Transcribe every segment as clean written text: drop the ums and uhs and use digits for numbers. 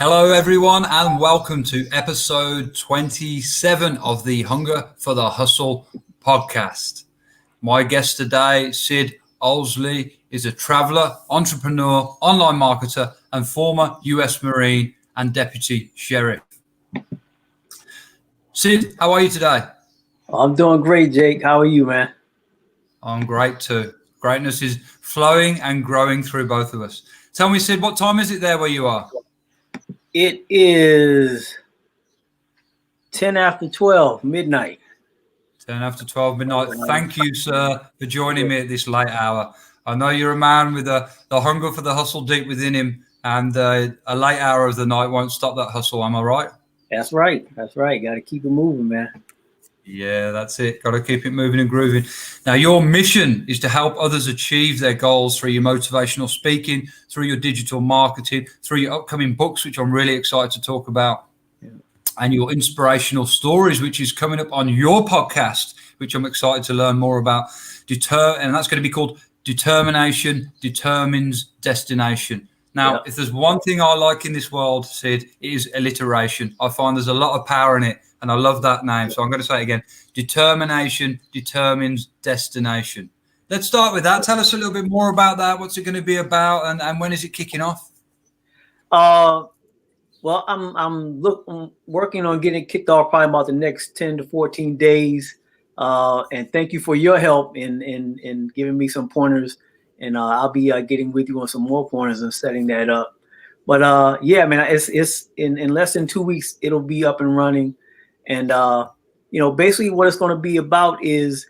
Hello, everyone, and welcome to episode 27 of the Hunger for the Hustle podcast. My guest today, Sid Owsley, is a traveler, entrepreneur, online marketer, and former US Marine and Deputy Sheriff. Sid, how are you today? I'm doing great, Jake. How are you, man? I'm great too. Greatness is flowing and growing through both of us. Tell me, Sid, what time is it there where you are? It is 10 after 12, midnight. 10 after 12 midnight. Thank you, sir, for joining me at this late hour. I know you're a man with the hunger for the hustle deep within him, and a late hour of the night won't stop that hustle. Am I right? That's right. That's right. Got to keep it moving, man. Yeah, that's it. Got to keep it moving and grooving. Now, your mission is to help others achieve their goals through your motivational speaking, through your digital marketing, through your upcoming books, which I'm really excited to talk about, and your inspirational stories, which is coming up on your podcast, which I'm excited to learn more about. And that's going to be called Determination Determines Destination. Now, if there's one thing I like in this world, Sid, it is alliteration. I find there's a lot of power in it. And I love that name. So I'm going to say it again. Determination determines destination. Let's start with that. Tell us a little bit more about that. What's it going to be about, and when is it kicking off? Well, I'm working on getting it kicked off probably about the next 10 to 14 days. And thank you for your help in giving me some pointers. And I'll be getting with you on some more pointers and setting that up. But yeah, man, it's in less than 2 weeks, it'll be up and running. And, basically what it's going to be about is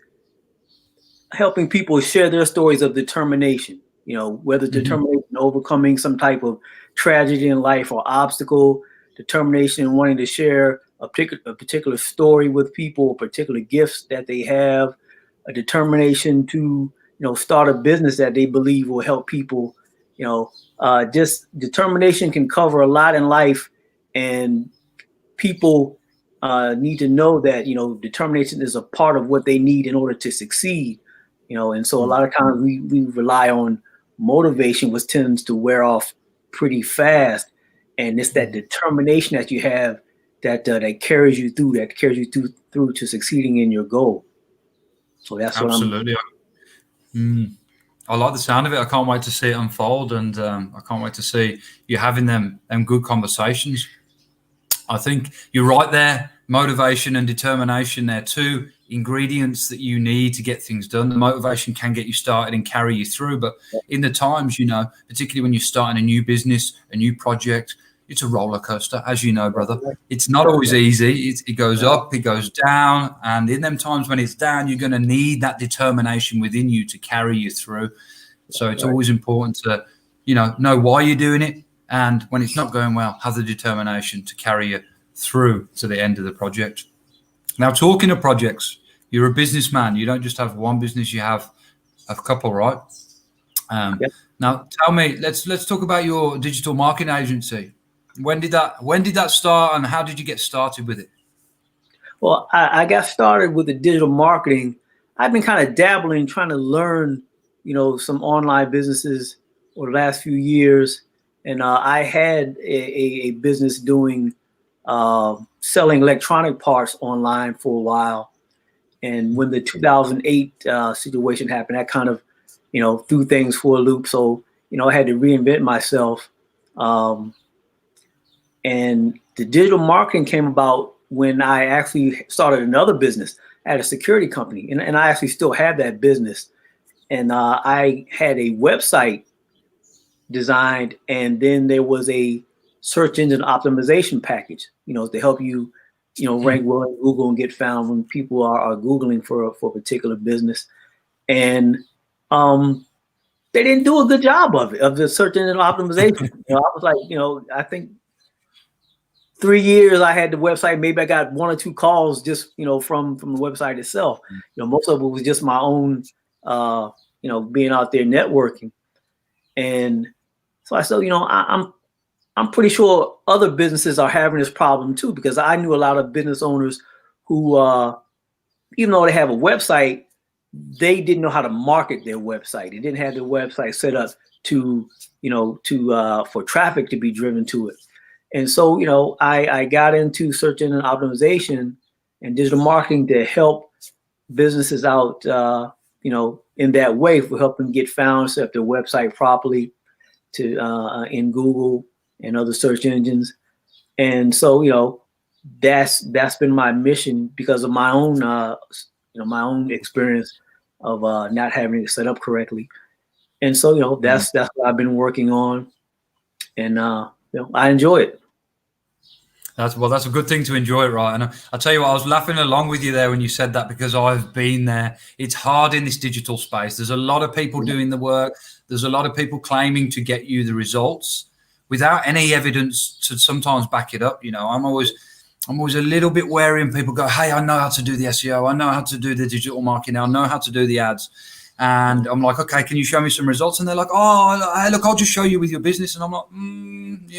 helping people share their stories of determination, whether determination overcoming some type of tragedy in life or obstacle, determination in wanting to share a particular story with people, particular gifts that they have, a determination to, start a business that they believe will help people. Just determination can cover a lot in life, and people need to know that, determination is a part of what they need in order to succeed, and so a lot of times we rely on motivation, which tends to wear off pretty fast. And it's that determination that you have that carries you through to succeeding in your goal. So that's absolutely. I like the sound of it. I can't wait to see it unfold, and I can't wait to see you having them good conversations. I think you're right there. Motivation and determination, they're two ingredients that you need to get things done. The motivation can get you started and carry you through. But in the times, particularly when you're starting a new business, a new project, it's a roller coaster, as you know, brother. It's not always easy. It goes up, it goes down. And in them times when it's down, you're going to need that determination within you to carry you through. So it's always important to, know why you're doing it. And when it's not going well, have the determination to carry you through to the end of the project. Now, talking of projects, you're a businessman. You don't just have one business, you have a couple, right? Now, tell me, let's talk about your digital marketing agency. When did that start, and how did you get started with it? Well, I got started with the digital marketing. I've been kind of dabbling, trying to learn, some online businesses over the last few years. And I had a business doing selling electronic parts online for a while. And when the 2008 situation happened, that kind of, threw things for a loop. So, I had to reinvent myself. And the digital marketing came about when I actually started another business at a security company. And I actually still have that business. And I had a website designed, and then there was a search engine optimization package, to help you, rank well in Google and get found when people are Googling for a particular business. And they didn't do a good job of the search engine optimization. I was like, I think 3 years I had the website. Maybe I got one or two calls just, from the website itself. Most of it was just my own, being out there networking. And so I said, I'm pretty sure other businesses are having this problem too, because I knew a lot of business owners who, even though they have a website, they didn't know how to market their website. They didn't have their website set up to, for traffic to be driven to it. And so, I got into search engine optimization and digital marketing to help businesses out, in that way, for helping get found, set up their website properly to in Google and other search engines. And so, that's been my mission because of my own, my own experience of not having it set up correctly. And so, that's what I've been working on, and I enjoy it. That's a good thing to enjoy it, right? And I'll tell you what, I was laughing along with you there when you said that, because I've been there. It's hard in this digital space. There's a lot of people doing the work. There's a lot of people claiming to get you the results without any evidence to sometimes back it up. I'm always a little bit wary when people go, hey, I know how to do the SEO. I know how to do the digital marketing. I know how to do the ads. And I'm like, okay, can you show me some results? And they're like, oh, hey, look, I'll just show you with your business. And I'm like,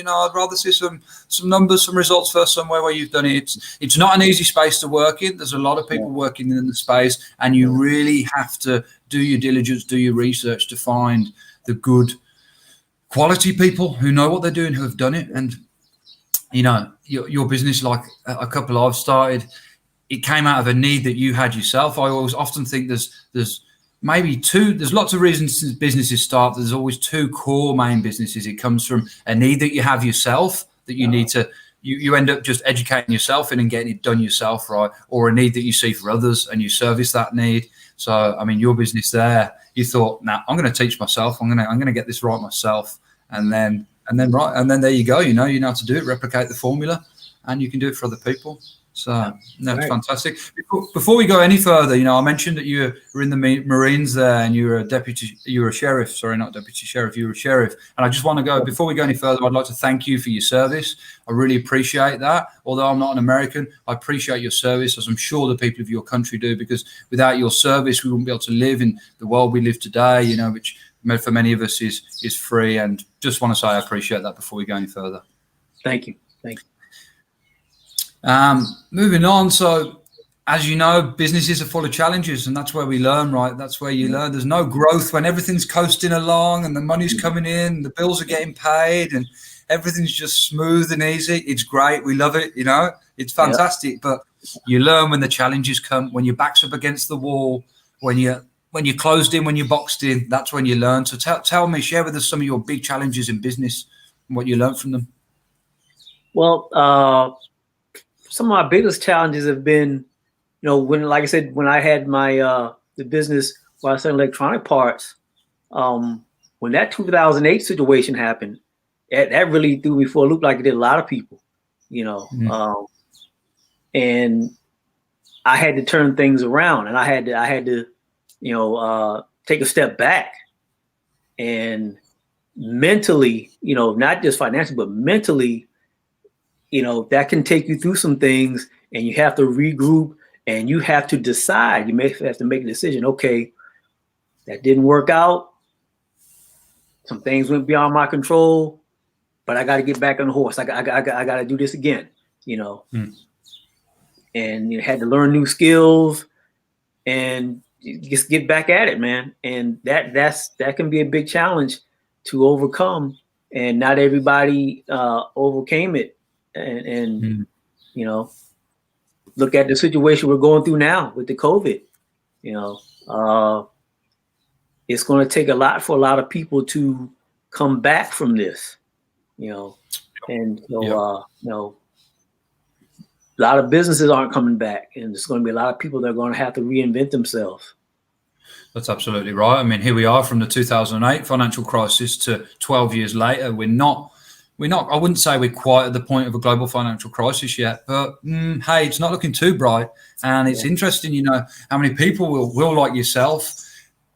I'd rather see some numbers, some results first somewhere where you've done it. It's not an easy space to work in. There's a lot of people working in the space, and you really have to do your diligence, do your research to find the good quality people who know what they're doing, who have done it. And, your business, like a couple I've started, it came out of a need that you had yourself. I always often think there's maybe two. There's lots of reasons businesses start. There's always two core main businesses. It comes from a need that you have yourself, that you need to, you end up just educating yourself in and getting it done yourself, right? Or a need that you see for others and you service that need. So, your business there, you thought, I'm going to teach myself. I'm going to get this right myself. And then there you go. You know how to do it, replicate the formula, and you can do it for other people. So that's fantastic. Before we go any further, I mentioned that you were in the Marines there, and you were a sheriff. Sorry, not deputy sheriff. You were a sheriff. And I just want to go, before we go any further, I'd like to thank you for your service. I really appreciate that. Although I'm not an American, I appreciate your service, as I'm sure the people of your country do, because without your service, we wouldn't be able to live in the world we live today, which for many of us is free. And just want to say I appreciate that before we go any further. Thank you. Moving on. So, as you know, businesses are full of challenges, and that's where we learn, right? That's where you learn. There's no growth when everything's coasting along and the money's coming in, the bills are getting paid, and everything's just smooth and easy. It's great. We love it. It's fantastic. But you learn when the challenges come, when your back's up against the wall, when you're closed in, when you're boxed in. That's when you learn. So tell me, share with us some of your big challenges in business and what you learned from them. Well, some of my biggest challenges have been, when I had my the business where I was selling electronic parts, when that 2008 situation happened, that really threw me for a loop, like it did a lot of people, and I had to turn things around, and I had to take a step back, and mentally, not just financially, but mentally, that can take you through some things, and you have to regroup, and you have to decide. You may have to make a decision. Okay, that didn't work out. Some things went beyond my control, but I got to get back on the horse. I got to do this again, and you had to learn new skills and just get back at it, man. And that can be a big challenge to overcome, and not everybody overcame it. And look at the situation we're going through now with the COVID. It's going to take a lot for a lot of people to come back from this. And so a lot of businesses aren't coming back, and there's going to be a lot of people that are going to have to reinvent themselves. That's absolutely right. I mean, here we are from the 2008 financial crisis to 12 years later. We're not, I wouldn't say we're quite at the point of a global financial crisis yet, but hey, it's not looking too bright. And it's interesting, how many people will like yourself,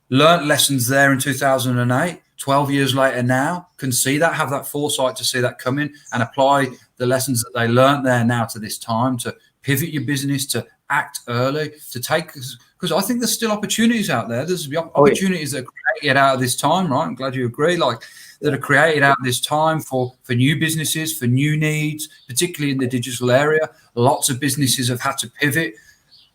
learnt lessons there in 2008, 12 years later now, can see that, have that foresight to see that coming, and apply the lessons that they learnt there now to this time, to pivot your business, to act early, to take, because I think there's still opportunities out there. There's opportunities that are created out of this time, right? I'm glad you agree. That are created out of this time for new businesses, for new needs, particularly in the digital area. Lots of businesses have had to pivot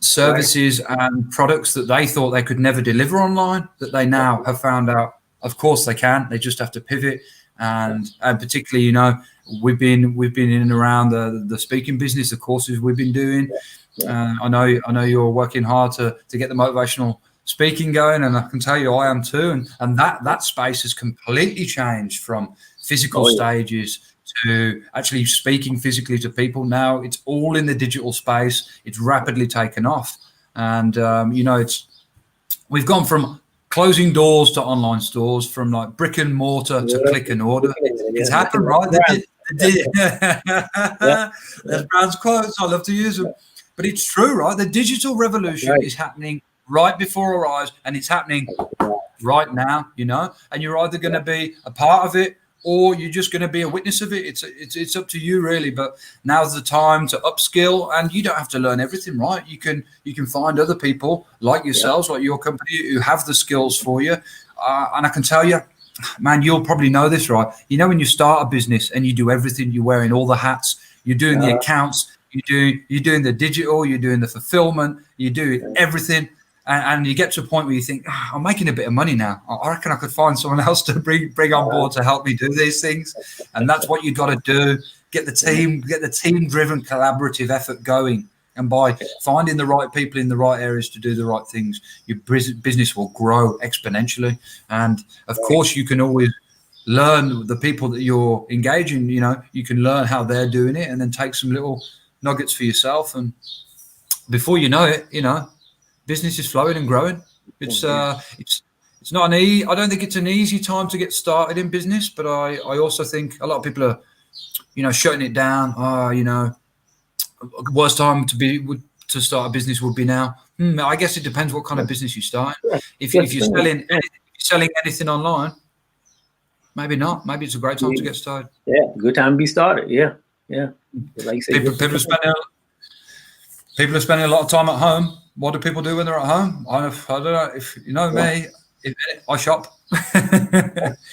services and products that they thought they could never deliver online, that they now have found out, of course they can. They just have to pivot. And particularly, we've been in and around the speaking business, the courses we've been doing. I know you're working hard to get the motivational speaking going, and I can tell you I am too. And that space has completely changed from physical stages to actually speaking physically to people. Now it's all in the digital space. It's rapidly taken off, and we've gone from closing doors to online stores, from like brick and mortar to click and order. It's happened, right? There's brands quotes. I love to use them, but it's true, right? The digital revolution is happening right before our eyes, and it's happening right now, and you're either going to be a part of it or you're just going to be a witness of it. It's up to you, really. But now's the time to upskill, and you don't have to learn everything, right? You can find other people like yourselves, like your company, who have the skills for you. And I can tell you, man, you'll probably know this, right? When you start a business and you do everything, you're wearing all the hats, you're doing the accounts, you're doing the digital, you're doing the fulfillment, you're doing everything. And you get to a point where you think, I'm making a bit of money now. I reckon I could find someone else to bring on board to help me do these things. And that's what you've got to do. Get the team-driven collaborative effort going. And by finding the right people in the right areas to do the right things, your business will grow exponentially. And of course, you can always learn the people that you're engaging. You can learn how they're doing it, and then take some little nuggets for yourself. And before you know it, business is flowing and growing. It's not I don't think it's an easy time to get started in business, but I also think a lot of people are, shutting it down. Worst time to start a business would be now. I guess it depends what kind of business you start. If you're selling anything online, maybe not. Maybe it's a great time to get started. Yeah, good time to be started. Yeah. Like you say, people are spending a lot of time at home. What do people do when they're at home? I don't know. If you know me, I shop. I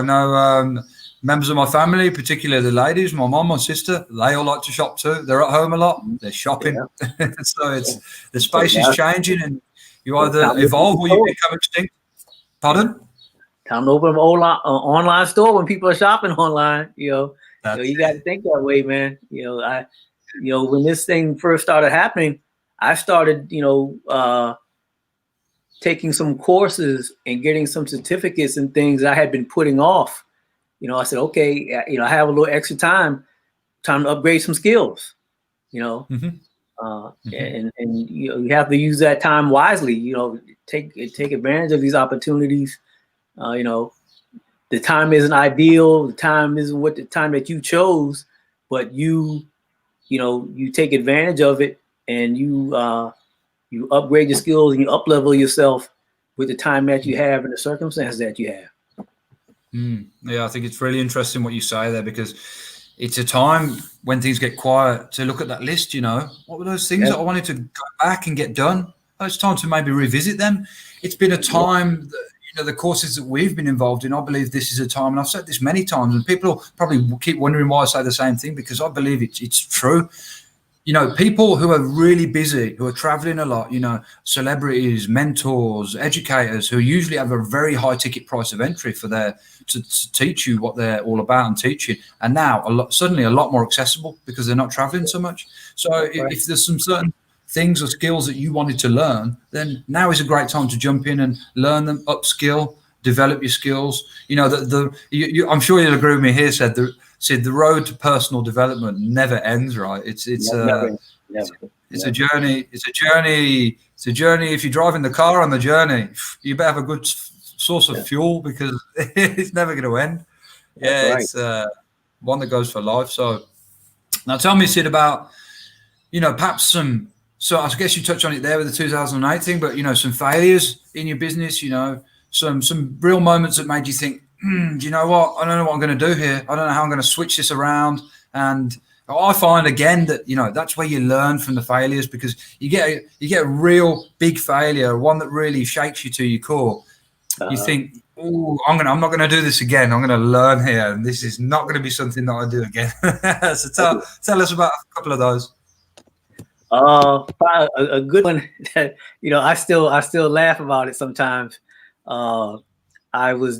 know members of my family, particularly the ladies, my mom, my sister, they all like to shop too. They're at home a lot. They're shopping. So the space is changing, and you either evolve or you become extinct. Pardon? Time to open an online store when people are shopping online. You got to think that way, man. When this thing first started happening, I started, taking some courses and getting some certificates and things I had been putting off. I said, okay, I have a little extra time to upgrade some skills, and you have to use that time wisely, take advantage of these opportunities. The time isn't ideal. The time isn't what the time that you chose, but you take advantage of it, and you upgrade your skills and you up-level yourself with the time that you have and the circumstances that you have. Yeah, I think it's really interesting what you say there, because it's a time when things get quiet to look at that list. What were those things that I wanted to go back and get done? It's time to maybe revisit them. It's been a time that, the courses that we've been involved in, I believe this is a time, and I've said this many times, and people probably keep wondering why I say the same thing, because I believe it's true. People who are really busy, who are traveling a lot, celebrities, mentors, educators, who usually have a very high ticket price of entry for to teach you what they're all about and teach you. And now suddenly a lot more accessible because they're not traveling so much. So if there's some certain things or skills that you wanted to learn, then now is a great time to jump in and learn them, upskill, develop your skills. I'm sure you'll agree with me here, Sid, the road to personal development never ends, right? It's a journey. It's a journey. If you're driving the car on the journey, you better have a good source of fuel, because it's never going to end. It's one that goes for life. So now tell me, Sid, about, perhaps some, so I guess you touched on it there with the 2008 thing, but, some failures in your business, some real moments that made you think, do you know what? I don't know what I'm going to do here. I don't know how I'm going to switch this around. And I find again that, that's where you learn from the failures, because you get a real big failure, one that really shakes you to your core. You think, oh, I'm not going to do this again. I'm going to learn here, and this is not going to be something that I do again. So tell us about a couple of those. A good one that, I still laugh about it sometimes. I was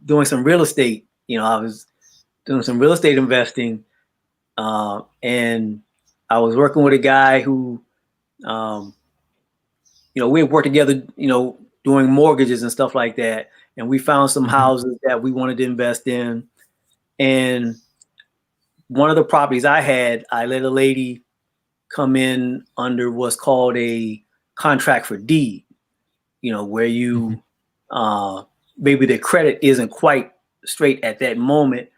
doing some real estate. I was doing some real estate investing, and I was working with a guy who, we had worked together, doing mortgages and stuff like that, and we found some houses that we wanted to invest in. And one of the properties I let a lady come in under what's called a contract for deed, where you maybe the credit isn't quite straight at that moment,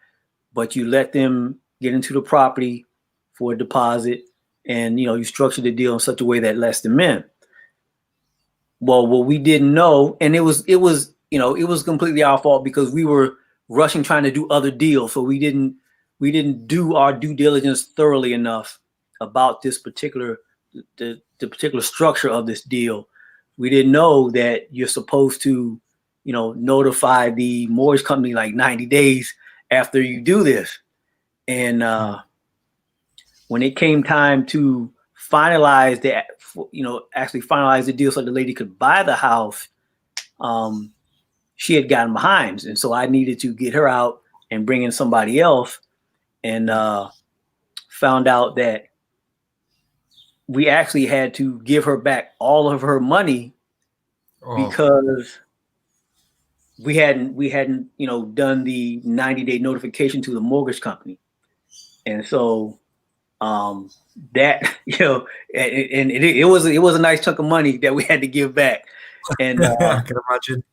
but you let them get into the property for a deposit, and you structure the deal in such a way that lets them in. Well, what we didn't know, and it was completely our fault because we were rushing trying to do other deals, so we didn't do our due diligence thoroughly enough about this particular the particular structure of this deal. We didn't know that you're supposed to notify the mortgage company like 90 days after you do this. And when it came time to finalize that, actually finalize the deal so the lady could buy the house, she had gotten behind. And so I needed to get her out and bring in somebody else, and found out that we actually had to give her back all of her money because we hadn't done the 90-day notification to the mortgage company. And so that and it was a nice chunk of money that we had to give back. And I can imagine.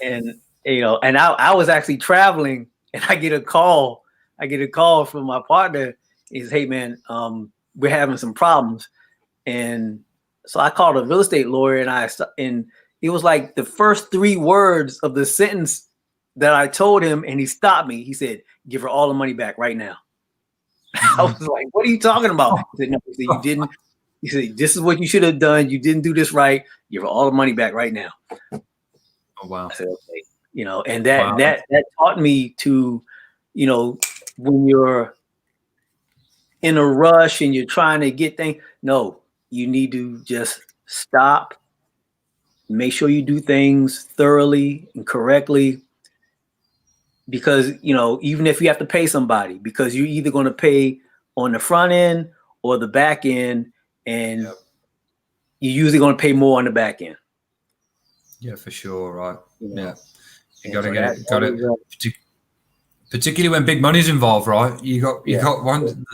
And I was actually traveling, and I get a call from my partner. He says, "Hey man, we're having some problems." And so I called a real estate lawyer, and it was like the first 3 words of the sentence that I told him, and he stopped me. He said, "Give her all the money back right now." I was like, "What are you talking about?" He said, "No," he said, "You didn't." He said, "This is what you should have done. You didn't do this right. Give her all the money back right now." Oh wow. I said, "Okay." And that taught me to, when you're in a rush and you're trying to get things, no, you need to just stop, make sure you do things thoroughly and correctly, because even if you have to pay somebody, because you're either going to pay on the front end or the back end, and you're usually going to pay more on the back end. Yeah, for sure, right? Yeah, you got to particularly when big money's involved, right? You got one.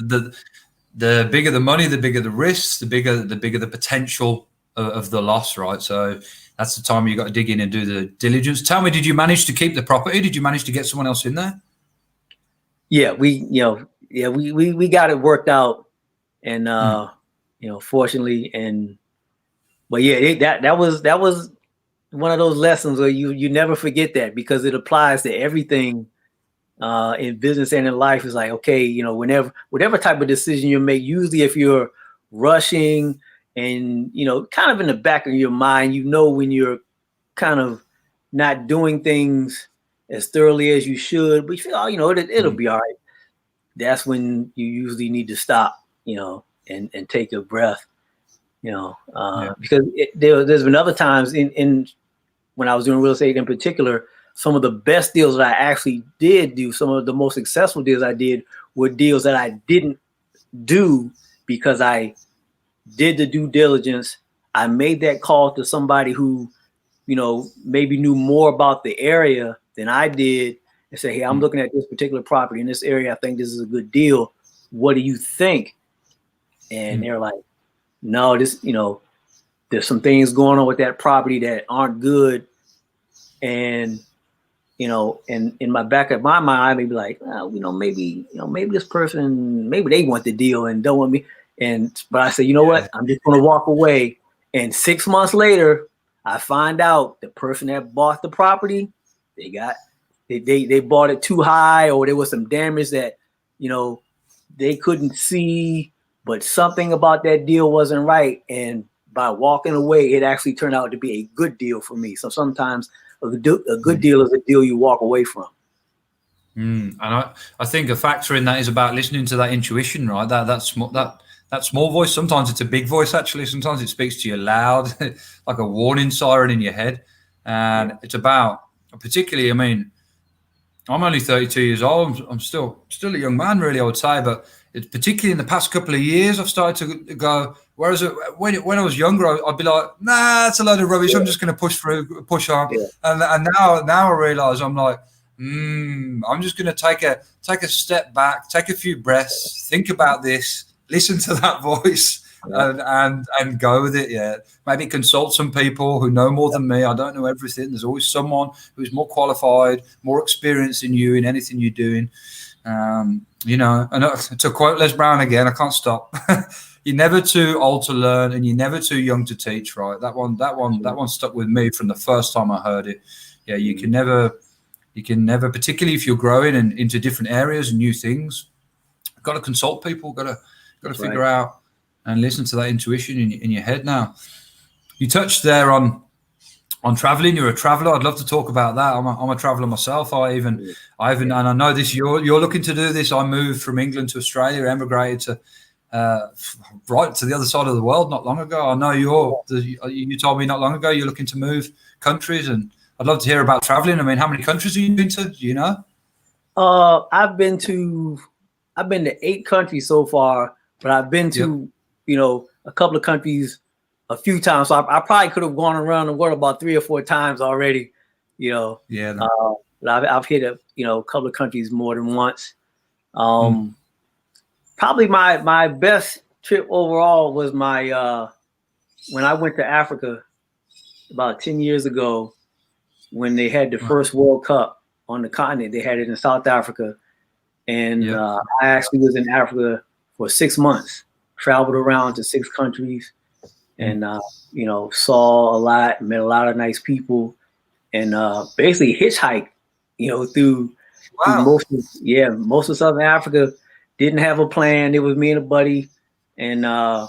The bigger the money, the bigger the risks, the bigger the potential of the loss, right? So that's the time you got to dig in and do the diligence. Tell me, did you manage to keep the property? Did you manage to get someone else in there? Yeah, we got it worked out, and fortunately, but yeah, that was one of those lessons where you never forget that, because it applies to everything in business and in life. Is like, okay, whatever type of decision you make, usually if you're rushing and kind of in the back of your mind, when you're kind of not doing things as thoroughly as you should, but you feel, it'll be all right. That's when you usually need to stop, and take a breath, because there's been other times in when I was doing real estate in particular, some of the best deals that I actually did do, some of the most successful deals I did, were deals that I didn't do because I did the due diligence. I made that call to somebody who, maybe knew more about the area than I did, and say, "Hey, I'm looking at this particular property in this area. I think this is a good deal. What do you think?" And they're like, "No, there's some things going on with that property that aren't good." And and in my back of my mind, I may be like, maybe this person, maybe they want the deal and don't want me. But I say, what? I'm just going to walk away. And 6 months later, I find out the person that bought the property, they bought it too high, or there was some damage that, they couldn't see, but something about that deal wasn't right. And by walking away, it actually turned out to be a good deal for me. So sometimes a good deal is a deal you walk away from. And I think a factor in that is about listening to that intuition, right? That small voice. Sometimes it's a big voice, actually. Sometimes it speaks to you loud, like a warning siren in your head. And it's about, particularly, I'm only 32 years old. I'm still a young man, really, I would say. But it's particularly in the past couple of years, I've started to go. Whereas when I was younger, I'd be like, nah, it's a load of rubbish. I'm just going to push through, push on. Yeah. And now I realise I'm like, I'm just going to take a step back, take a few breaths, think about this, listen to that voice, and go with it. Yeah, maybe consult some people who know more than me. I don't know everything. There's always someone who's more qualified, more experienced than you in anything you're doing. And to quote Les Brown again, I can't stop. You're never too old to learn, and you're never too young to teach. Right? That one stuck with me from the first time I heard it. Yeah, you can never, particularly if you're growing and into different areas and new things. Got to consult people. Got to figure out and listen to that intuition in your head. Now, you touched there on traveling. You're a traveler. I'd love to talk about that. I'm a traveler myself. I even, and I know this. You're looking to do this. I moved from England to Australia, emigrated to right to the other side of the world not long ago. I know you told me not long ago you're looking to move countries, and I'd love to hear about traveling. I mean, how many countries have you been to? Do you know? I've been to 8 countries so far, but I've been to a couple of countries a few times. So I probably could have gone around the world about 3 or 4 times already. But I've hit a couple of countries more than once. Probably my best trip overall was when I went to Africa about 10 years ago, when they had the first World Cup on the continent. They had it in South Africa. And I actually was in Africa for 6 months, traveled around to 6 countries, and saw a lot, met a lot of nice people, and basically hitchhiked, through most of Southern Africa. Didn't have a plan. It was me and a buddy, and I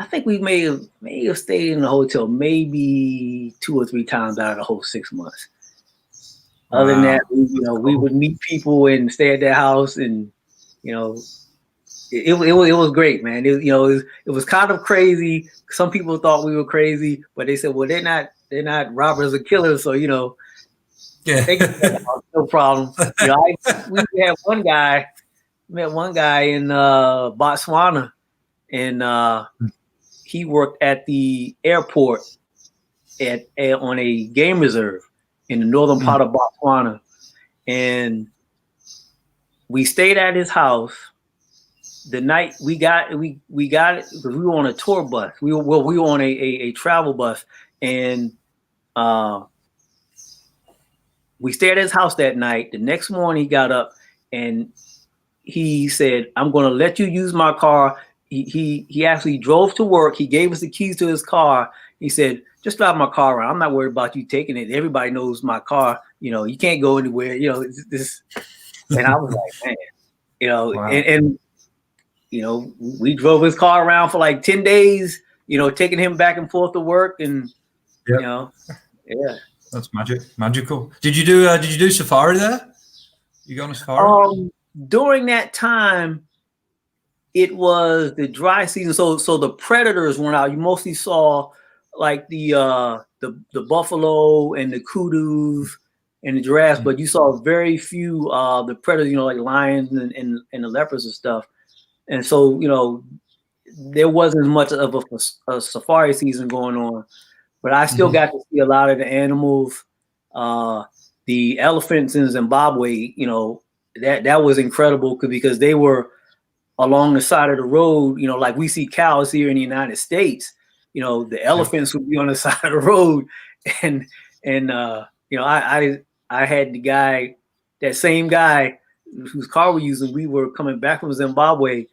think we may have stayed in the hotel maybe 2 or 3 times out of the whole 6 months. Other than that, we would meet people and stay at their house, and it was great, man. It was kind of crazy. Some people thought we were crazy, but they said, well, they're not robbers or killers, so no problem. We had met one guy in Botswana, and he worked at the airport on a game reserve in the northern part of Botswana, and we stayed at his house. The night we got it because we were on a tour bus. We were on a travel bus, and we stayed at his house that night. The next morning he got up and he said, "I'm going to let you use my car." He actually drove to work. He gave us the keys to his car. He said, "Just drive my car around. I'm not worried about you taking it. Everybody knows my car. You can't go anywhere. This." And I was like, man, wow. and we drove his car around for like 10 days, taking him back and forth to work, and that's magical. Did you do safari there? You go on a safari? During that time, it was the dry season, so the predators weren't out. You mostly saw like the buffalo and the kudus and the giraffes, but you saw very few the predators, like lions and the leopards and stuff. And so, there wasn't as much of a safari season going on, but I still got to see a lot of the animals. The elephants in Zimbabwe, that was incredible because they were along the side of the road, like we see cows here in the United States. The elephants would be on the side of the road, and I had the guy, that same guy whose car we're using. We were coming back from Zimbabwe,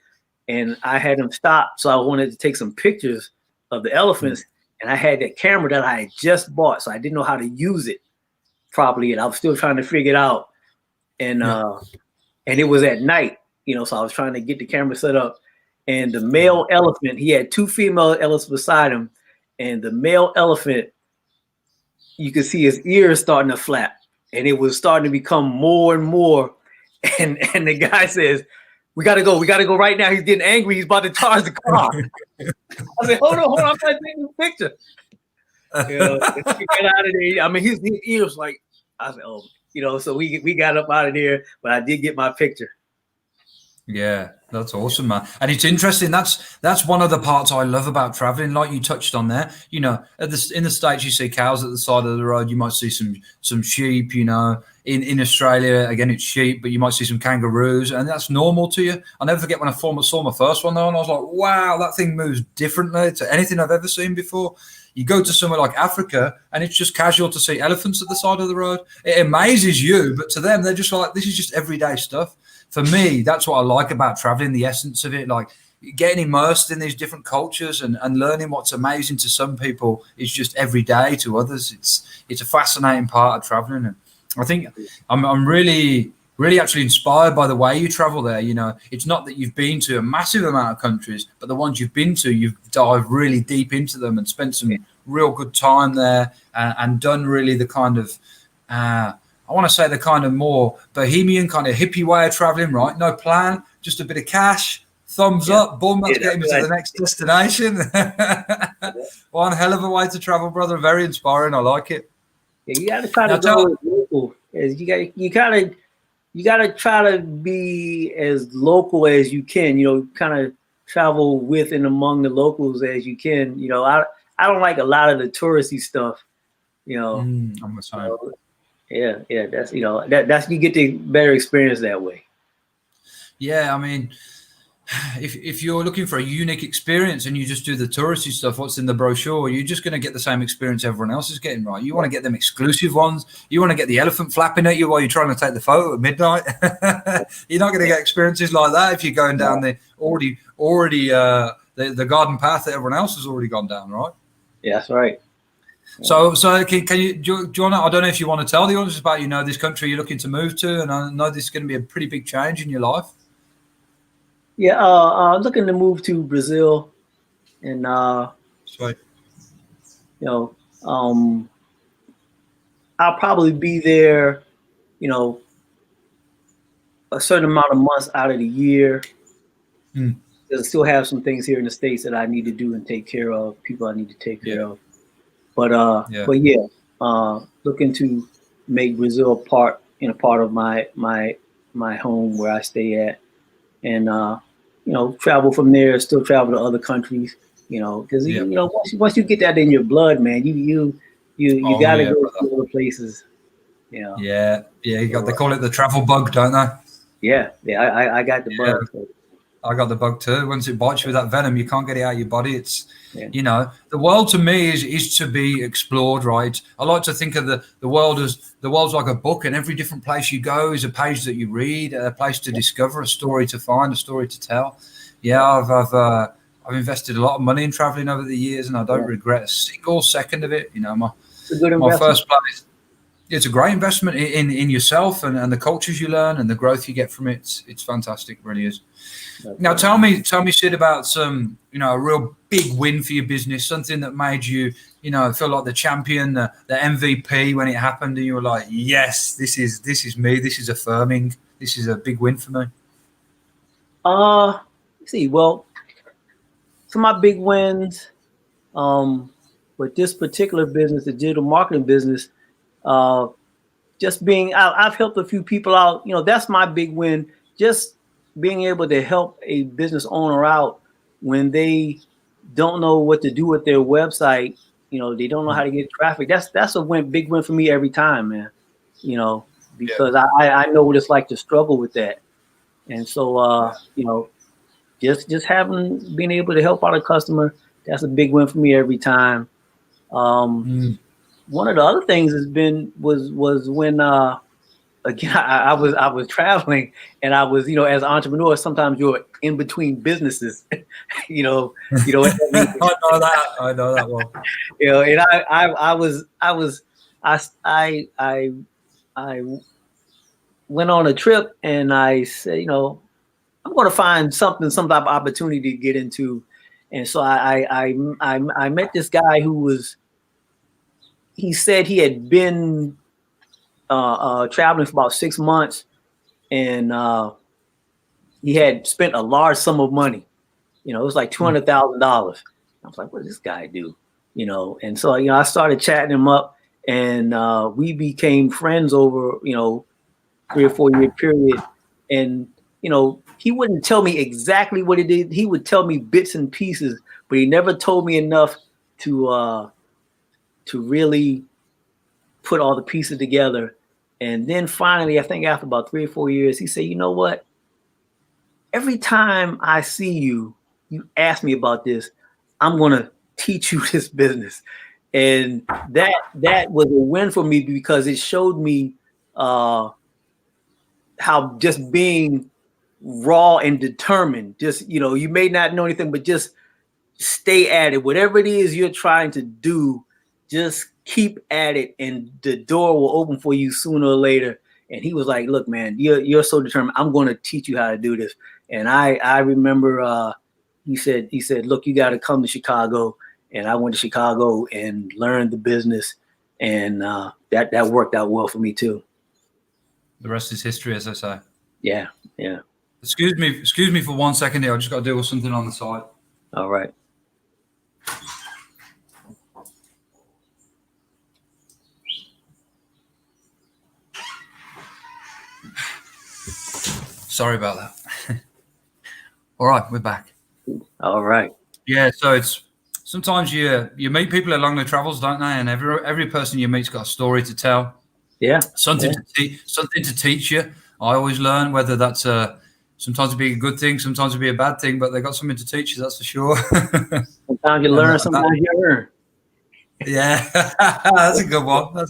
and I had him stop. So I wanted to take some pictures of the elephants, and I had that camera that I had just bought, so I didn't know how to use it properly, and I was still trying to figure it out. And it was at night, so I was trying to get the camera set up. And the male elephant, he had 2 female elephants beside him, and the male elephant, you could see his ears starting to flap, and it was starting to become more and more. And the guy says, we gotta go right now. He's getting angry. He's about to charge the car. I said, hold on, I'm trying to take a picture. Get out of there. I mean, his ears like I said, oh, so we got up out of there, but I did get my picture. Yeah, that's awesome, man. And it's interesting. That's one of the parts I love about traveling, like you touched on there. In the States, you see cows at the side of the road. You might see some sheep. In Australia, again, it's sheep, but you might see some kangaroos, and that's normal to you. I'll never forget when I saw my first one though, and I was like, wow, that thing moves differently to anything I've ever seen before. You go to somewhere like Africa, and it's just casual to see elephants at the side of the road. It amazes you, but to them, they're just like, this is just everyday stuff. For me, that's what I like about traveling, the essence of it, like getting immersed in these different cultures and learning what's amazing to some people is just every day to others. It's a fascinating part of traveling. And I think I'm really, really actually inspired by the way you travel there. It's not that you've been to a massive amount of countries, but the ones you've been to, you've dived really deep into them and spent some real good time there and done really the kind of I want to say the kind of more bohemian, kind of hippie way of traveling, right? No plan, just a bit of cash, thumbs up, boom, let's get me to the next destination. One hell of a way to travel, brother. Very inspiring. I like it. Yeah, you got to try to go as local. You got to try to be as local as you can. Kind of travel with and among the locals as you can. I don't like a lot of the touristy stuff. I'm the same. Yeah, that's that's you get the better experience that way. Yeah, I mean, if you're looking for a unique experience and you just do the touristy stuff, what's in the brochure, you're just going to get the same experience everyone else is getting, right? You want to get them exclusive ones. You want to get the elephant flapping at you while you're trying to take the photo at midnight. You're not going to get experiences like that if you're going down the the garden path that everyone else has already gone down, right? Yeah, that's right. So can you, do you want to, I don't know if you want to tell the audience about, this country you're looking to move to, and I know this is going to be a pretty big change in your life. Yeah, I'm looking to move to Brazil, and Sweet. I'll probably be there, a certain amount of months out of the year. Because I still have some things here in the States that I need to do and take care of, people I need to take care of. But looking to make Brazil a part of my home where I stay at, and travel from there. Still travel to other countries, because once you get that in your blood, man, you got to go to other places. Yeah. They call it the travel bug, don't they? Yeah. I got the bug. So. I got the bug too. Once it bites you with that venom, you can't get it out of your body. It's, the world to me is to be explored, right? I like to think of the world as the world's like a book, and every different place you go is a page that you read, a place to discover, a story to find, a story to tell. Yeah, I've invested a lot of money in traveling over the years, and I don't regret a single second of it. My first place. It's a great investment in yourself and the cultures you learn and the growth you get from it. It's fantastic, it really is. Now, tell me, Sid, about some, a real big win for your business, something that made you, feel like the champion, the MVP when it happened, and you were like, yes, this is me. This is affirming. This is a big win for me. Let's see. Well, some of my big wins, with this particular business, the digital marketing business. Just being I've helped a few people out. That's my big win. Just being able to help a business owner out when they don't know what to do with their website. They don't know how to get traffic. That's a big win for me every time, man. Because I know what it's like to struggle with that. And so, just being able to help out a customer, that's a big win for me every time. One of the other things was when again I was traveling, and I was as an entrepreneur, sometimes you're in between businesses. I know that one. And I went on a trip, and I said, I'm going to find some type of opportunity to get into, and so I met this guy who he said he had been traveling for about 6 months, and he had spent a large sum of money. It was like $200,000. I was like, what does this guy do? And so I started chatting him up, and we became friends over 3 or 4 year period. And he wouldn't tell me exactly what he did. He would tell me bits and pieces, but he never told me enough to really put all the pieces together. And then finally, I think after about 3 or 4 years, he said, "You know what? Every time I see you, you ask me about this, I'm going to teach you this business." And that was a win for me, because it showed me how just being raw and determined, just, you may not know anything, but just stay at it. Whatever it is you're trying to do, just keep at it, and the door will open for you sooner or later. And he was like, "Look, man, you're so determined. I'm going to teach you how to do this." And I remember he said, "Look, you got to come to Chicago." And I went to Chicago and learned the business, and that worked out well for me too. The rest is history, as I say. Yeah. Excuse me for 1 second here. I just got to deal with something on the side. All right. Sorry about that. All right, we're back. All right. Yeah, so it's sometimes you meet people along the travels, don't they? And every person you meet's got a story to tell. Yeah. Something to teach you. I always learn, whether that's sometimes it'd be a good thing, sometimes it'd be a bad thing, but they got something to teach you, that's for sure. Sometimes you learn, sometimes you learn. Yeah, that's a good one.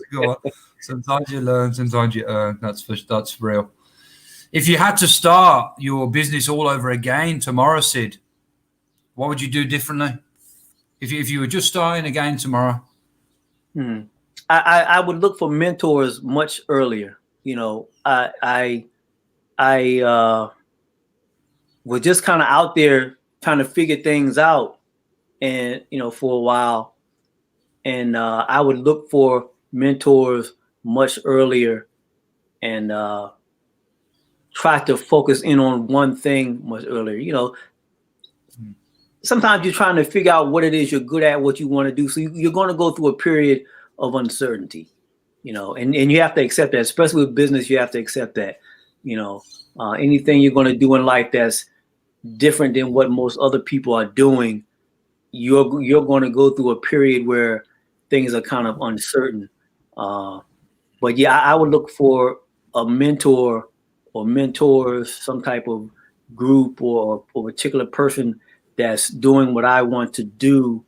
Sometimes you learn, sometimes you earn. That's real. If you had to start your business all over again tomorrow, Sid, what would you do differently? If you were just starting again tomorrow? I would look for mentors much earlier. I was just kind of out there trying to figure things out, and for a while, and I would look for mentors much earlier, and try to focus in on one thing much earlier. Sometimes you're trying to figure out what it is you're good at, what you want to do. So you're going to go through a period of uncertainty, and you have to accept that. Especially with business, you have to accept that. Anything you're going to do in life that's different than what most other people are doing, you're going to go through a period where things are kind of uncertain. But yeah, I would look for a mentor or mentors, some type of group or a particular person that's doing what I want to do,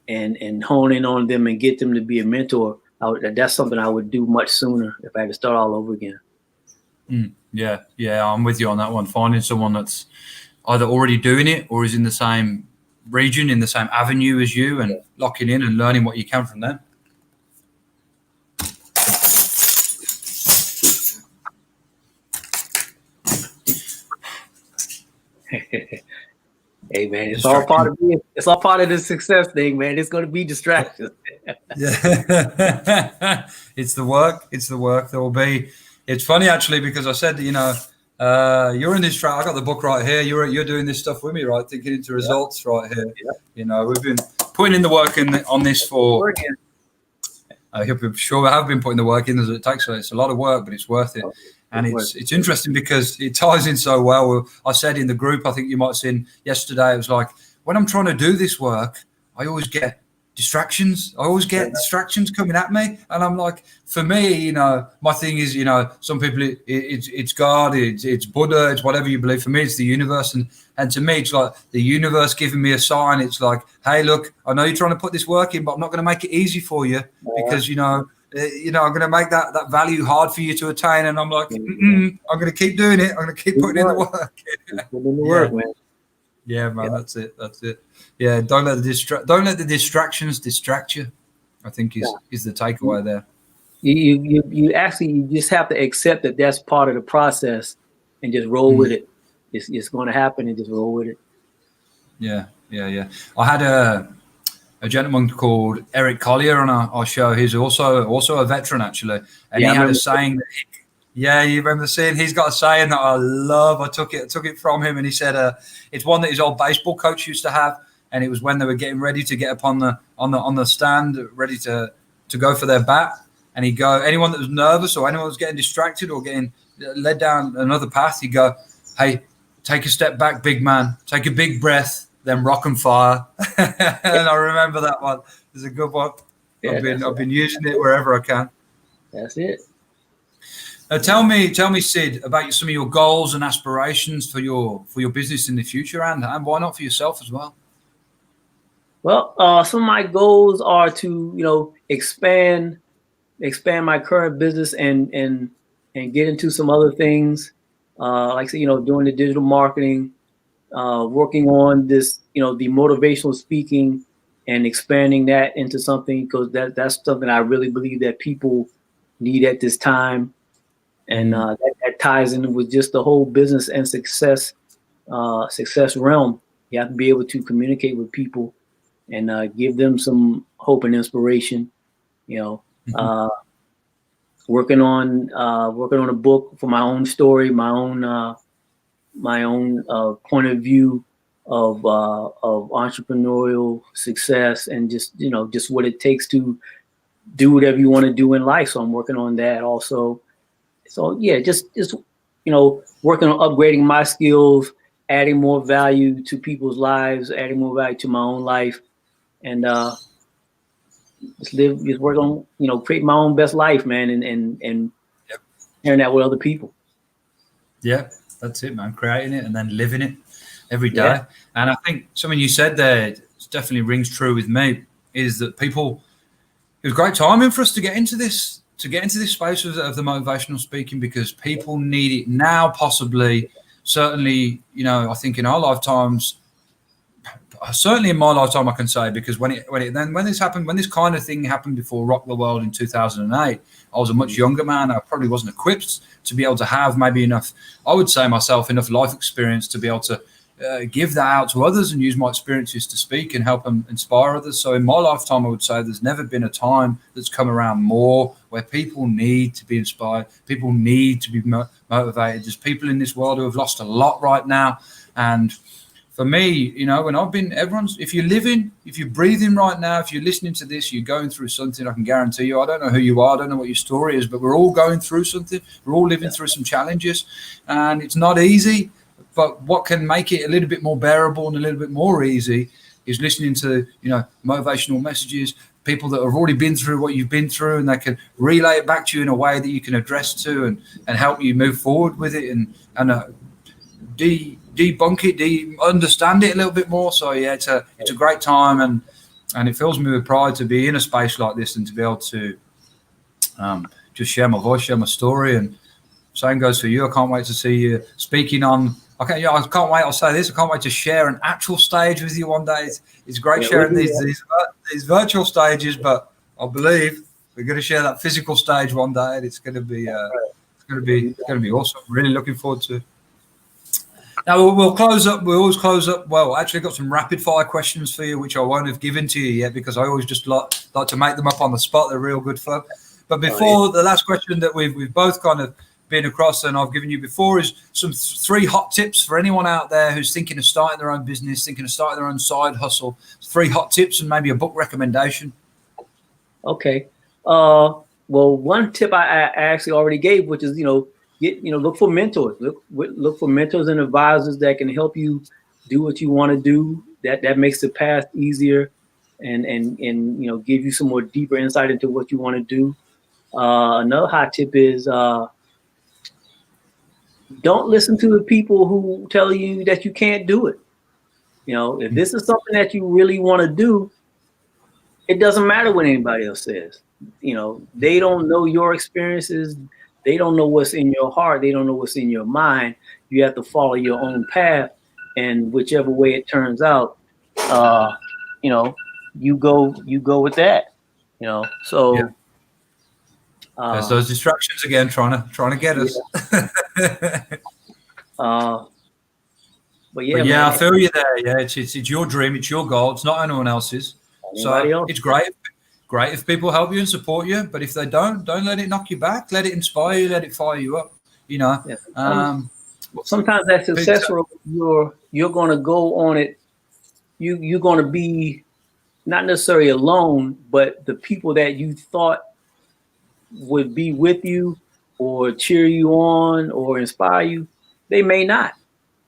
and hone in on them and get them to be a mentor. That's something I would do much sooner if I had to start all over again. Yeah, I'm with you on that one. Finding someone that's either already doing it or is in the same region, in the same avenue as you, and locking in and learning what you can from them. Hey man, it's all part of it. It's all part of the success thing, man. It's going to be distractions. Yeah, it's the work. There will be. It's funny actually, because I said, you're in this track. I got the book right here. You're doing this stuff with me, right? Thinking into results right here. Yeah. We've been putting in the work on this for. I'm sure I have been putting the work in as it takes. So it's a lot of work, but it's worth it. And it's interesting because it ties in so well. I said in the group, I think you might have seen yesterday, it was like, when I'm trying to do this work, I always get distractions. Distractions coming at me. And I'm like, for me, my thing is, some people, it's God, it's Buddha, it's whatever you believe. For me, it's the universe. And to me, it's like the universe giving me a sign. It's like, hey, look, I know you're trying to put this work in, but I'm not going to make it easy for you because, I'm going to make that value hard for you to attain. And I'm like, I'm going to keep doing it. I'm going to keep putting in the work. Man. Yeah, man, that's it. Yeah, don't let the distractions distract you, I think is the takeaway there. You actually just have to accept that that's part of the process and just roll with it. It's going to happen, and just roll with it. Yeah. I had a gentleman called Eric Collier on our show. He's also a veteran actually, and he had a saying that you remember the saying? He's got a saying that I love. I took it from him, and he said it's one that his old baseball coach used to have, and it was when they were getting ready to get up on the stand, ready to to go for their bat, and he'd go, anyone that was nervous or anyone that was getting distracted or getting led down another path, he'd go, hey, take a step back, big man, take a big breath, then rock and fire. And I remember that one. It's a good one. Yeah, I've been using it wherever I can. That's it. Now tell me, Sid, about some of your goals and aspirations for your business in the future, and why not for yourself as well? Well, some of my goals are to expand my current business and get into some other things, like I said, doing the digital marketing, working on this, the motivational speaking, and expanding that into something, because that's something I really believe that people need at this time. And that ties in with just the whole business and success realm. You have to be able to communicate with people and give them some hope and inspiration. Working on a book for my own story, my own point of view of entrepreneurial success, and just what it takes to do whatever you want to do in life. So I'm working on that also. So yeah, just working on upgrading my skills, adding more value to people's lives, adding more value to my own life, and just work on create my own best life, man, and sharing that with other people. Yeah, that's it, man. Creating it and then living it every day. Yeah. And I think something you said there definitely rings true with me, is that it was great timing for us to get into this space of the motivational speaking, because people need it now, possibly, certainly, I think in our lifetimes, certainly in my lifetime, I can say, because when this kind of thing happened before Rock the World in 2008, I was a much younger man. I probably wasn't equipped to be able to have maybe enough, I would say myself, enough life experience to be able to give that out to others and use my experiences to speak and help them inspire others. So in my lifetime, I would say there's never been a time that's come around more where people need to be inspired, people need to be motivated. There's people in this world who have lost a lot right now. And for me, when if you're living, if you're breathing right now, if you're listening to this, you're going through something, I can guarantee you, I don't know who you are, I don't know what your story is, but we're all going through something. We're all living through some challenges, and it's not easy. But what can make it a little bit more bearable and a little bit more easy is listening to, motivational messages, people that have already been through what you've been through, and they can relay it back to you in a way that you can address to and help you move forward with it and debunk it, understand it a little bit more. So yeah, it's a great time, and it fills me with pride to be in a space like this and to be able to just share my voice, share my story. And same goes for you. I can't wait to see you speaking on. I can't wait. I'll say this. I can't wait to share an actual stage with you one day. It's great sharing these virtual stages, but I believe we're going to share that physical stage one day, and it's going to be awesome. Really looking forward to it. Now we'll close up. We always close up. Well, actually, I've got some rapid fire questions for you, which I won't have given to you yet because I always just like to make them up on the spot. They're real good fun. But before the last question that we've both kind of been across and I've given you before is some 3 hot tips for anyone out there who's thinking of starting their own business, thinking of starting their own side hustle. 3 hot tips and maybe a book recommendation. Okay. Well, one tip I actually already gave, which is look for mentors. Look for mentors and advisors that can help you do what you want to do. That makes the path easier, and give you some more deeper insight into what you want to do. Another hot tip is don't listen to the people who tell you that you can't do it. If this is something that you really want to do, it doesn't matter what anybody else says. They don't know your experiences. They don't know what's in your heart. They don't know what's in your mind. You have to follow your own path, and whichever way it turns out, you go with that. So. Yeah. There's those distractions again, trying to get us. But yeah, I feel you there. Yeah, it's your dream, it's your goal, it's not anyone else's. It's great if people help you and support you, but if they don't let it knock you back. Let it inspire you. Let it fire you up. Yeah. Sometimes that success, you're going to go on it. You're going to be not necessarily alone, but the people that you thought would be with you or cheer you on or inspire you, they may not.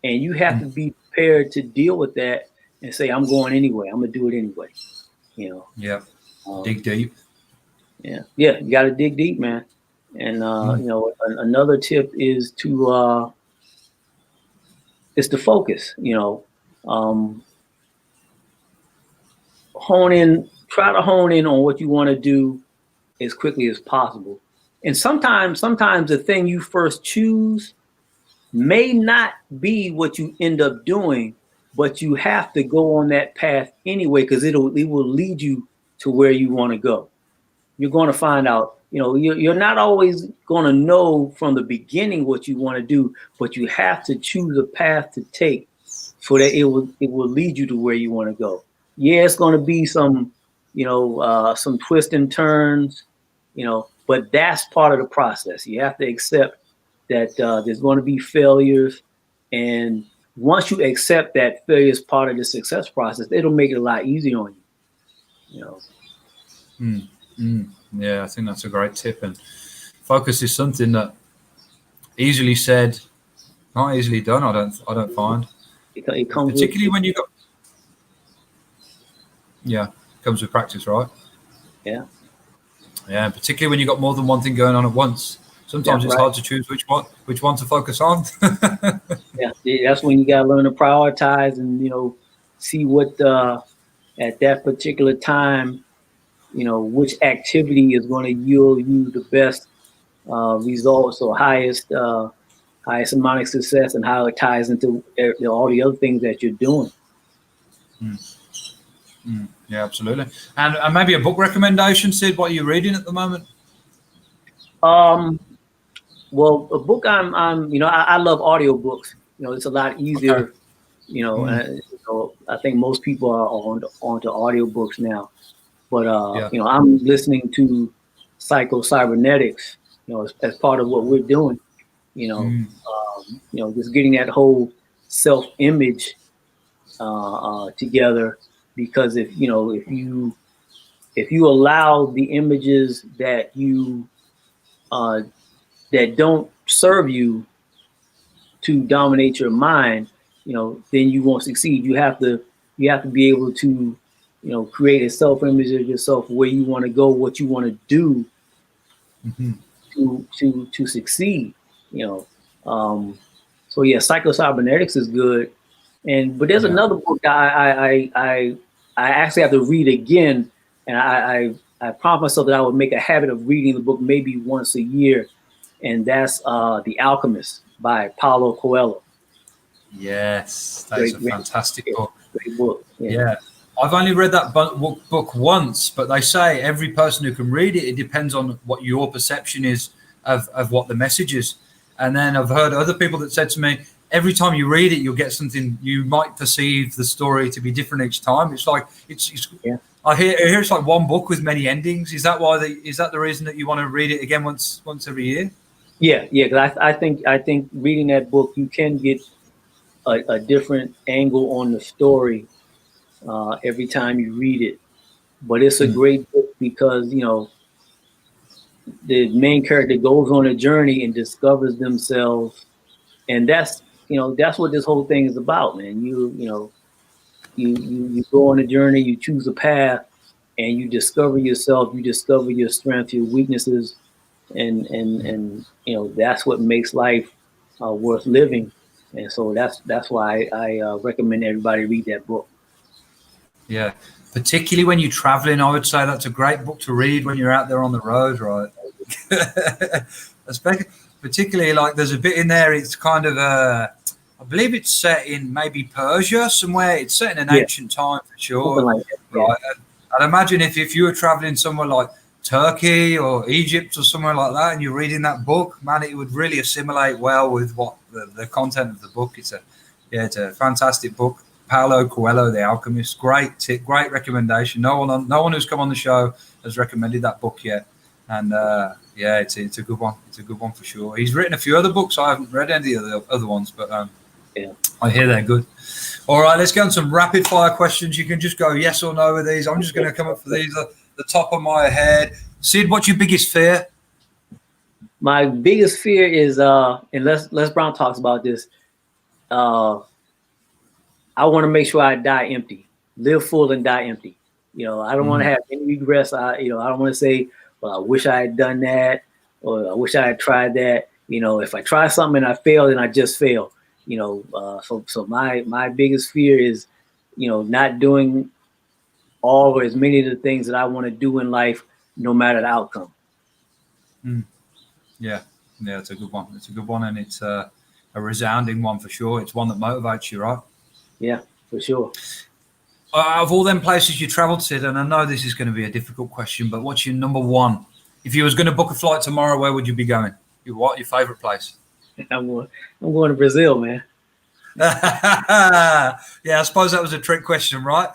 And you have to be prepared to deal with that and say, I'm going anyway. I'm going to do it anyway. You know, Yeah. Dig deep. yeah. You got to dig deep, man. And, you know, another tip is to focus, you know, try to hone in on what you want to do as quickly as possible. And sometimes the thing you first choose may not be what you end up doing, but you have to go on that path anyway, because it will lead you to where you want to go. You're going to find out, you know, you're not always going to know from the beginning what you want to do, but you have to choose a path to take so that it will lead you to where you want to go. Yeah, it's going to be some, you know, some twists and turns, you know, but that's part of the process. You have to accept that there's going to be failures, and once you accept that failure is part of the success process, it'll make it a lot easier on you. You know. Yeah, I think that's a great tip. And focus is something that easily said, not easily done. I don't find. It comes particularly when you got. Yeah, it comes with practice, right? Yeah. Yeah, particularly when you got more than one thing going on at once. Sometimes it's hard to choose which one to focus on. Yeah, that's when you gotta learn to prioritize and, you know, see what at that particular time, you know, which activity is going to yield you the best results or highest amount of success, and how it ties into all the other things that you're doing. Yeah, absolutely. And maybe a book recommendation, Sid. What are you reading at the moment? Well, a book I'm you know, I love audiobooks. You know, it's a lot easier. Okay. You know, so I think most people are onto audiobooks now. But you know, I'm listening to Cybernetics, you know, as part of what we're doing. You know, just getting that whole self-image together, because if you allow the images that you that don't serve you to dominate your mind, you know, then you won't succeed. You have to be able to, you know, create a self-image of yourself, where you want to go, what you want to do to succeed. You know, so yeah, Cybernetics is good, but there's another book I actually have to read again, and I promised myself that I would make a habit of reading the book maybe once a year, and that's The Alchemist by Paulo Coelho. Yes, that is a fantastic book. Great book. Yeah. I've only read that book once, but they say every person who can read it, it depends on what your perception is of what the message is. And then I've heard other people that said to me, every time you read it, you'll get something, you might perceive the story to be different each time. It's like, I hear it's like one book with many endings. Is that the reason that you want to read it again once every year? Yeah. Because I think reading that book, you can get a different angle on the story every time you read it. But it's a great book because, you know, the main character goes on a journey and discovers themselves, and that's what this whole thing is about, man. You go on a journey, you choose a path, and you discover yourself, you discover your strengths, your weaknesses, and you know, that's what makes life worth living. And so that's why I recommend everybody read that book. Yeah, particularly when you're traveling, I would say that's a great book to read when you're out there on the road, right? Particularly, like, there's a bit in there, it's kind of I believe it's set in maybe Persia somewhere. It's set in an ancient time for sure. Like that, right? I'd imagine if you were traveling somewhere like Turkey or Egypt or somewhere like that, and you're reading that book, man, it would really assimilate well with what the content of the book. It's a fantastic book. Paulo Coelho, The Alchemist, great tip, great recommendation. No one who's come on the show has recommended that book yet, and it's a good one. It's a good one for sure. He's written a few other books. I haven't read any of the other ones, but I hear they're good. All right, let's get on some rapid fire questions. You can just go yes or no with these. I'm just going to come up for these at the top of my head. Sid, what's your biggest fear? My biggest fear is, and Les Brown talks about this. I want to make sure I die empty, live full and die empty. You know, I don't want to have any regrets. I don't want to say, well, I wish I had done that, or I wish I had tried that. You know, if I try something and I fail, then I just fail. You know, so my biggest fear is, you know, not doing all or as many of the things that I want to do in life, no matter the outcome. Yeah, it's a good one. It's a good one, and it's a resounding one for sure. It's one that motivates you, right? Yeah, for sure. Of all them places you travelled, Sid, and I know this is going to be a difficult question, but what's your number one? If you was going to book a flight tomorrow, where would you be going? Your favourite place? I'm going to Brazil, man. Yeah, I suppose that was a trick question, right?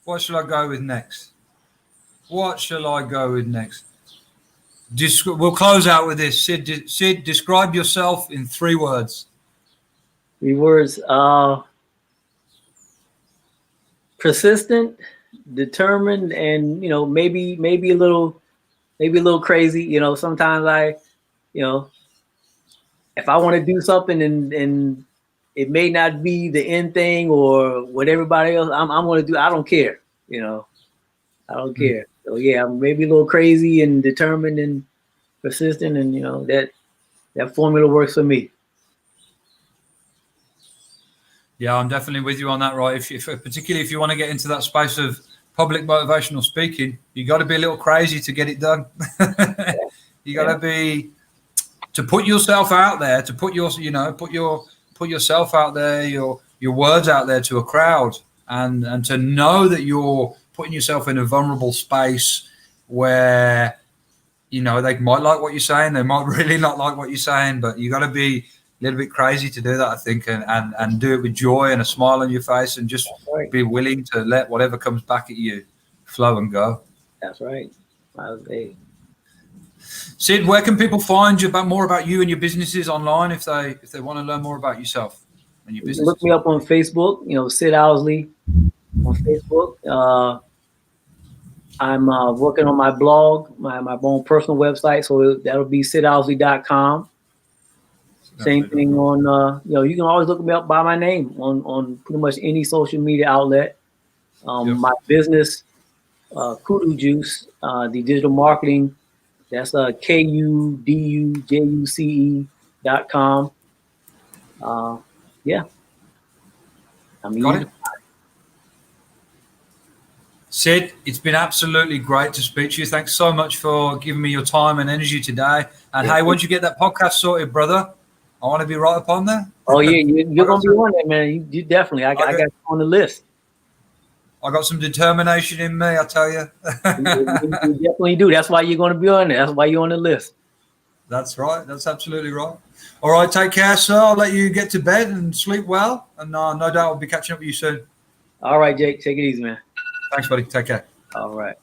What shall I go with next? We'll close out with this. Sid, describe yourself in 3 words. 3 words. Persistent, determined, and, you know, maybe a little crazy. You know, sometimes if I want to do something and it may not be the end thing or what everybody else, I'm going to do. I don't care. You know, I don't care. So yeah, I'm maybe a little crazy and determined and persistent, and, you know, that formula works for me. Yeah, I'm definitely with you on that, right? Particularly if you want to get into that space of public motivational speaking, you got to be a little crazy to get it done. You got to be, to put yourself out there, to put yourself out there, your words out there to a crowd, and to know that you're putting yourself in a vulnerable space where, you know, they might like what you're saying, they might really not like what you're saying, but you got to be a little bit crazy to do that, I think, and do it with joy and a smile on your face, and just be willing to let whatever comes back at you flow and go. That's right. Sid, where can people find you more about you and your businesses online if they want to learn more about yourself and your business? Look me up on Facebook, you know, Sid Owsley on Facebook. I'm working on my blog, my own personal website, so that'll be sidowsley.com. Same thing on, you know, you can always look me up by my name on pretty much any social media outlet. My business, Kudu Juice, the digital marketing, that's KUDUJUCE.com. Yeah. I mean, got it. Sid, it's been absolutely great to speak to you. Thanks so much for giving me your time and energy today. And hey, once you get that podcast sorted, brother, I want to be right up on there. Oh yeah, you're gonna be on there, man. You definitely. I got you on the list. I got some determination in me, I tell you. You definitely do. That's why you're going to be on there. That's why you're on the list. That's right. That's absolutely right. All right, take care, sir. I'll let you get to bed and sleep well. And no doubt I'll be catching up with you soon. All right, Jake. Take it easy, man. Thanks, buddy. Take care. All right.